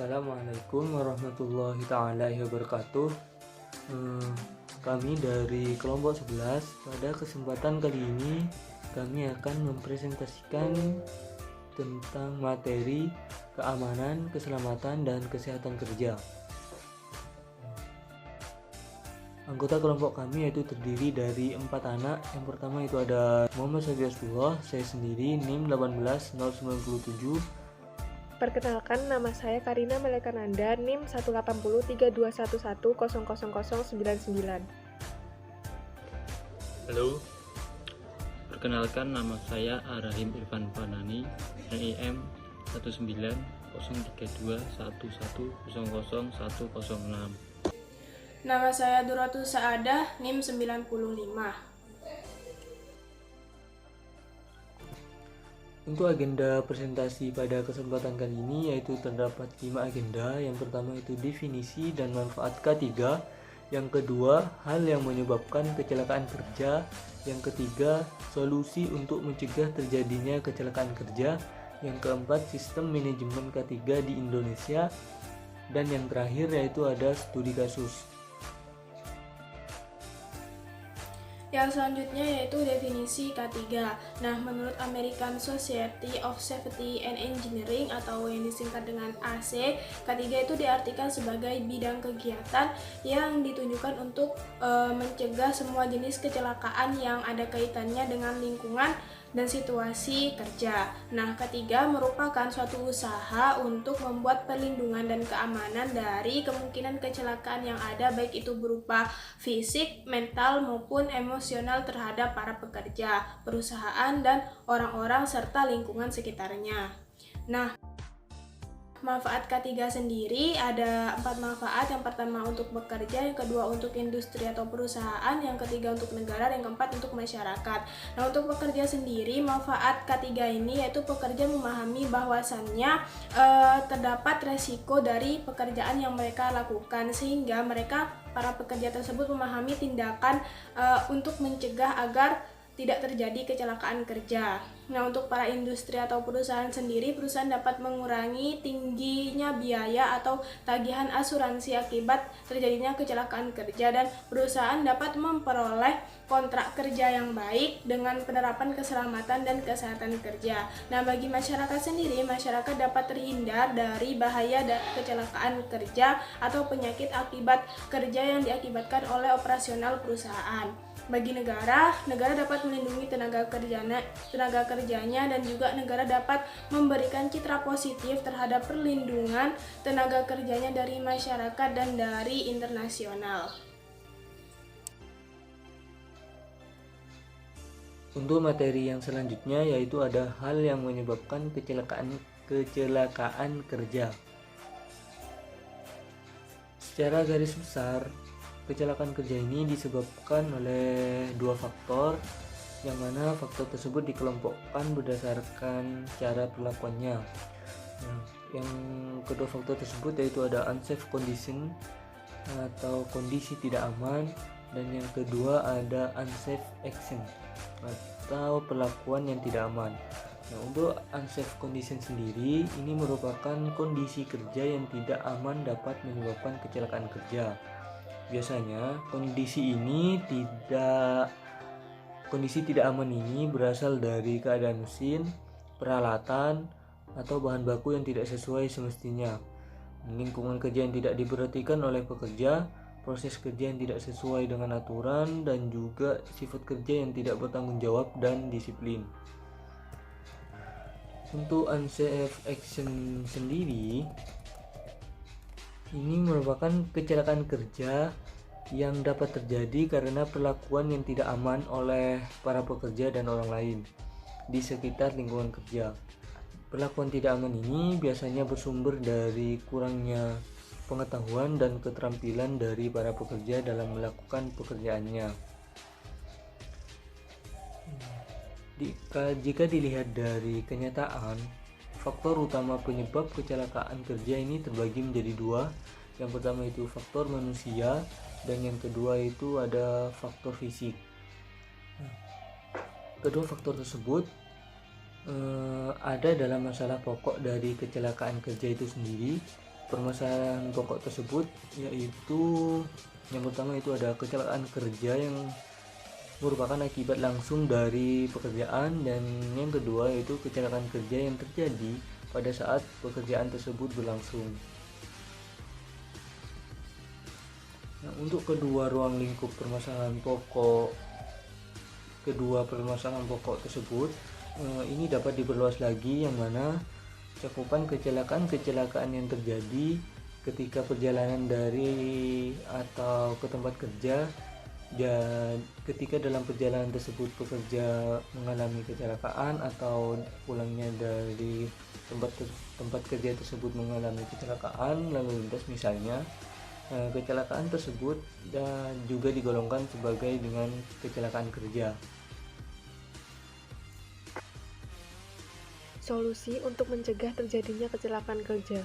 Assalamualaikum warahmatullahi taala wabarakatuh. Kami dari kelompok 11 pada kesempatan kali ini kami akan mempresentasikan tentang materi keamanan, keselamatan, dan kesehatan kerja. Anggota kelompok kami yaitu terdiri dari 4 anak. Yang pertama itu ada Muhammad Safiatullah, saya sendiri, NIM 18097. Perkenalkan, nama saya Karina Melekananda, NIM 1803211000099. Halo, perkenalkan nama saya Arahim Irfan Fanani, NIM 1903211000106. Nama saya Duratul Saadah, NIM 95. Untuk agenda presentasi pada kesempatan kali ini yaitu terdapat 5 agenda. Yang pertama itu definisi dan manfaat K3. Yang kedua, hal yang menyebabkan kecelakaan kerja. Yang ketiga, solusi untuk mencegah terjadinya kecelakaan kerja. Yang keempat, sistem manajemen K3 di Indonesia. Dan yang terakhir yaitu ada studi kasus. Yang selanjutnya yaitu definisi K3. Nah, menurut American Society of Safety and Engineering atau yang disingkat dengan AC, K3 itu diartikan sebagai bidang kegiatan yang ditunjukkan untuk mencegah semua jenis kecelakaan yang ada kaitannya dengan lingkungan dan situasi kerja. Nah, ketiga merupakan suatu usaha untuk membuat perlindungan dan keamanan dari kemungkinan kecelakaan yang ada, baik itu berupa fisik, mental, maupun emosional terhadap para pekerja, perusahaan, dan orang-orang serta lingkungan sekitarnya. Nah, manfaat K3 sendiri ada 4 manfaat. Yang pertama untuk bekerja, yang kedua untuk industri atau perusahaan, yang ketiga untuk negara, dan yang keempat untuk masyarakat. Nah, untuk pekerja sendiri, manfaat K3 ini yaitu pekerja memahami bahwasannya terdapat resiko dari pekerjaan yang mereka lakukan, sehingga para pekerja tersebut memahami tindakan untuk mencegah agar tidak terjadi kecelakaan kerja. Nah, untuk para industri atau perusahaan sendiri, perusahaan dapat mengurangi tingginya biaya atau tagihan asuransi akibat terjadinya kecelakaan kerja, dan perusahaan dapat memperoleh kontrak kerja yang baik dengan penerapan keselamatan dan kesehatan kerja. Nah, bagi masyarakat sendiri, masyarakat dapat terhindar dari bahaya kecelakaan kerja atau penyakit akibat kerja yang diakibatkan oleh operasional perusahaan. Bagi negara dapat melindungi tenaga kerjanya, dan juga negara dapat memberikan citra positif terhadap perlindungan tenaga kerjanya dari masyarakat dan dari internasional. Untuk materi yang selanjutnya yaitu ada hal yang menyebabkan kecelakaan kerja. Secara garis besar, kecelakaan kerja ini disebabkan oleh 2 faktor, yang mana faktor tersebut dikelompokkan berdasarkan cara perlakuannya. Nah, yang kedua faktor tersebut yaitu ada unsafe condition atau kondisi tidak aman, dan yang kedua ada unsafe action atau perlakuan yang tidak aman. Nah, untuk unsafe condition sendiri ini merupakan kondisi kerja yang tidak aman dapat menyebabkan kecelakaan kerja. Biasanya kondisi tidak aman ini berasal dari keadaan mesin, peralatan, atau bahan baku yang tidak sesuai semestinya, lingkungan kerja yang tidak diperhatikan oleh pekerja, proses kerja yang tidak sesuai dengan aturan, dan juga sifat kerja yang tidak bertanggung jawab dan disiplin. Untuk unsafe action sendiri, ini merupakan kecelakaan kerja yang dapat terjadi karena perlakuan yang tidak aman oleh para pekerja dan orang lain di sekitar lingkungan kerja. Perlakuan tidak aman ini biasanya bersumber dari kurangnya pengetahuan dan keterampilan dari para pekerja dalam melakukan pekerjaannya. Jika dilihat dari kenyataan, faktor utama penyebab kecelakaan kerja ini terbagi menjadi 2. Yang pertama itu faktor manusia, dan yang kedua itu ada faktor fisik. Kedua faktor tersebut ada dalam masalah pokok dari kecelakaan kerja itu sendiri, permasalahan pokok tersebut, yaitu yang pertama itu ada kecelakaan kerja yang merupakan akibat langsung dari pekerjaan, dan yang kedua yaitu kecelakaan kerja yang terjadi pada saat pekerjaan tersebut berlangsung. Nah, untuk kedua permasalahan pokok tersebut, ini dapat diperluas lagi, yang mana cakupan kecelakaan yang terjadi ketika perjalanan dari atau ke tempat kerja, dan ketika dalam perjalanan tersebut pekerja mengalami kecelakaan atau pulangnya dari tempat kerja tersebut mengalami kecelakaan lalu lintas misalnya, kecelakaan tersebut dan juga digolongkan sebagai dengan kecelakaan kerja. Solusi untuk mencegah terjadinya kecelakaan kerja.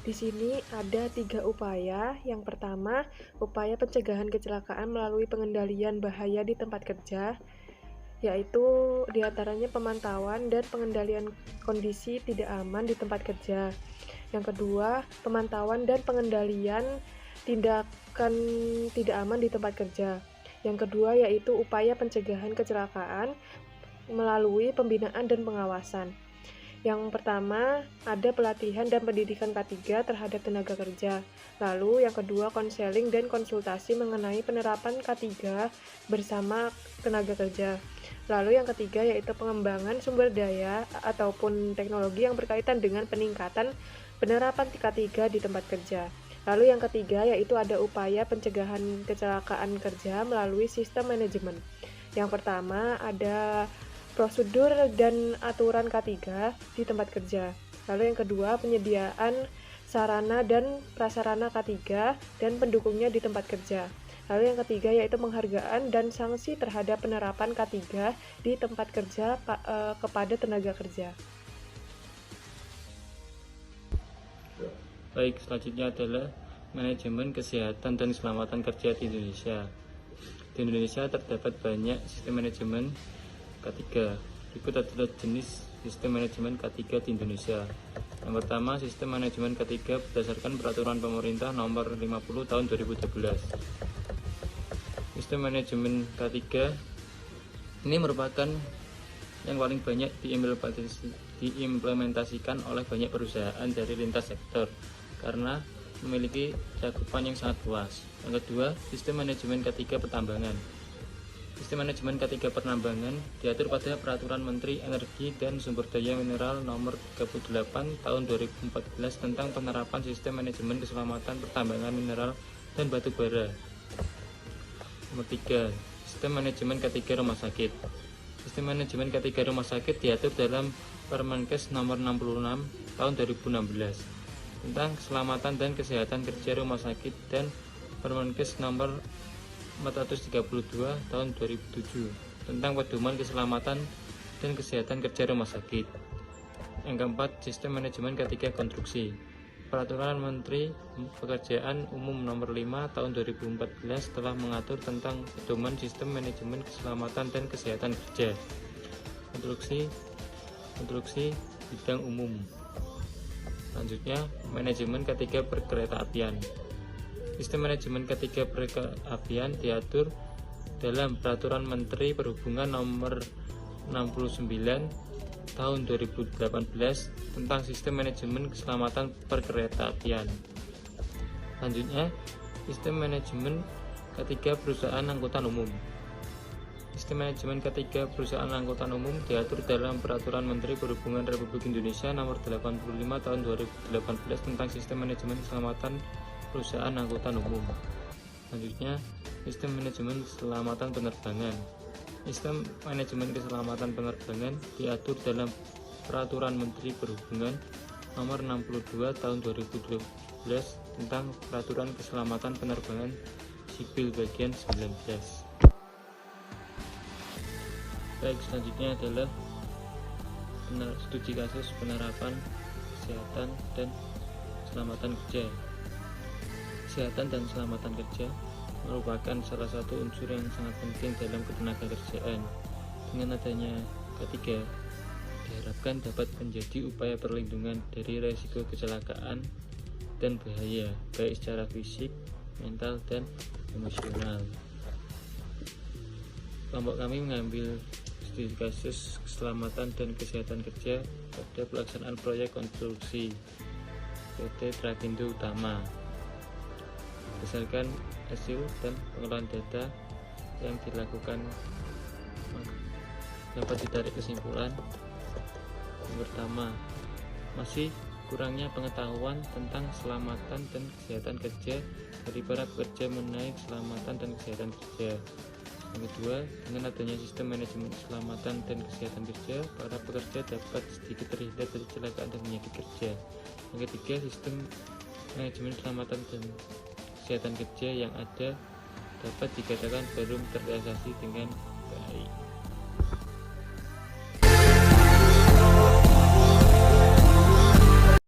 Di sini ada 3 upaya. Yang pertama, upaya pencegahan kecelakaan melalui pengendalian bahaya di tempat kerja, yaitu diantaranya pemantauan dan pengendalian kondisi tidak aman di tempat kerja. Yang kedua, pemantauan dan pengendalian tindakan tidak aman di tempat kerja. Yang kedua yaitu upaya pencegahan kecelakaan melalui pembinaan dan pengawasan. Yang pertama, ada pelatihan dan pendidikan K3 terhadap tenaga kerja. Lalu yang kedua, konseling dan konsultasi mengenai penerapan K3 bersama tenaga kerja. Lalu yang ketiga yaitu pengembangan sumber daya ataupun teknologi yang berkaitan dengan peningkatan penerapan K3 di tempat kerja. Lalu yang ketiga yaitu ada upaya pencegahan kecelakaan kerja melalui sistem manajemen. Yang pertama ada prosedur dan aturan K3 di tempat kerja. Lalu yang kedua, penyediaan sarana dan prasarana K3 dan pendukungnya di tempat kerja. Lalu yang ketiga yaitu penghargaan dan sanksi terhadap penerapan K3 di tempat kerja kepada tenaga kerja. Baik, selanjutnya adalah manajemen kesehatan dan keselamatan kerja di Indonesia. Di Indonesia terdapat banyak sistem manajemen K3. Berikut adalah jenis sistem manajemen K3 di Indonesia. Yang pertama, sistem manajemen K3 berdasarkan peraturan pemerintah nomor 50 tahun 2012. Sistem manajemen K3 ini merupakan yang paling banyak diimplementasikan oleh banyak perusahaan dari lintas sektor karena memiliki cakupan yang sangat luas. Yang kedua, sistem manajemen K3 pertambangan. Sistem manajemen K3 penambangan diatur pada Peraturan Menteri Energi dan Sumber Daya Mineral Nomor 38 Tahun 2014 tentang penerapan sistem manajemen keselamatan pertambangan mineral dan batu bara. Nomor 3. Sistem manajemen K3 rumah sakit. Sistem manajemen K3 rumah sakit diatur dalam Permenkes Nomor 66 Tahun 2016 tentang keselamatan dan kesehatan kerja rumah sakit dan Permenkes Nomor 432 tahun 2007 tentang pedoman keselamatan dan kesehatan kerja rumah sakit. Yang keempat, sistem manajemen K3 konstruksi. Peraturan Menteri Pekerjaan Umum Nomor 5 tahun 2014 telah mengatur tentang pedoman sistem manajemen keselamatan dan kesehatan kerja. Konstruksi bidang umum. Selanjutnya, manajemen K3 perkeretaapian. Sistem manajemen K3 perkeretaapian diatur dalam Peraturan Menteri Perhubungan Nomor 69 Tahun 2018 tentang sistem manajemen keselamatan perkeretaapian. Selanjutnya, sistem manajemen K3 perusahaan angkutan umum. Sistem manajemen K3 perusahaan angkutan umum diatur dalam Peraturan Menteri Perhubungan Republik Indonesia Nomor 85 Tahun 2018 tentang sistem manajemen keselamatan perusahaan angkutan umum. Selanjutnya, sistem manajemen keselamatan penerbangan. Sistem manajemen keselamatan penerbangan diatur dalam Peraturan Menteri Perhubungan Nomor 62 Tahun 2012 tentang Peraturan Keselamatan Penerbangan Sipil Bagian 19. Baik, selanjutnya adalah studi kasus penerapan kesehatan dan keselamatan kerja. Kesehatan dan keselamatan kerja merupakan salah satu unsur yang sangat penting dalam ketenagakerjaan. Dengan adanya K3, diharapkan dapat menjadi upaya perlindungan dari risiko kecelakaan dan bahaya, baik secara fisik, mental, dan emosional. Kelompok kami mengambil studi kasus keselamatan dan kesehatan kerja pada pelaksanaan proyek konstruksi PT Trakindo Utama. Berdasarkan hasil dan pengolahan data yang dilakukan, dapat ditarik kesimpulan. Yang pertama, masih kurangnya pengetahuan tentang keselamatan dan kesehatan kerja dari para pekerja mengenai keselamatan dan kesehatan kerja. Yang kedua, dengan adanya sistem manajemen keselamatan dan kesehatan kerja, para pekerja dapat sedikit terhindar dari kecelakaan dan penyakit kerja. Yang ketiga, sistem manajemen keselamatan dan kesehatan kerja yang ada dapat dikatakan belum terrealisasi dengan baik.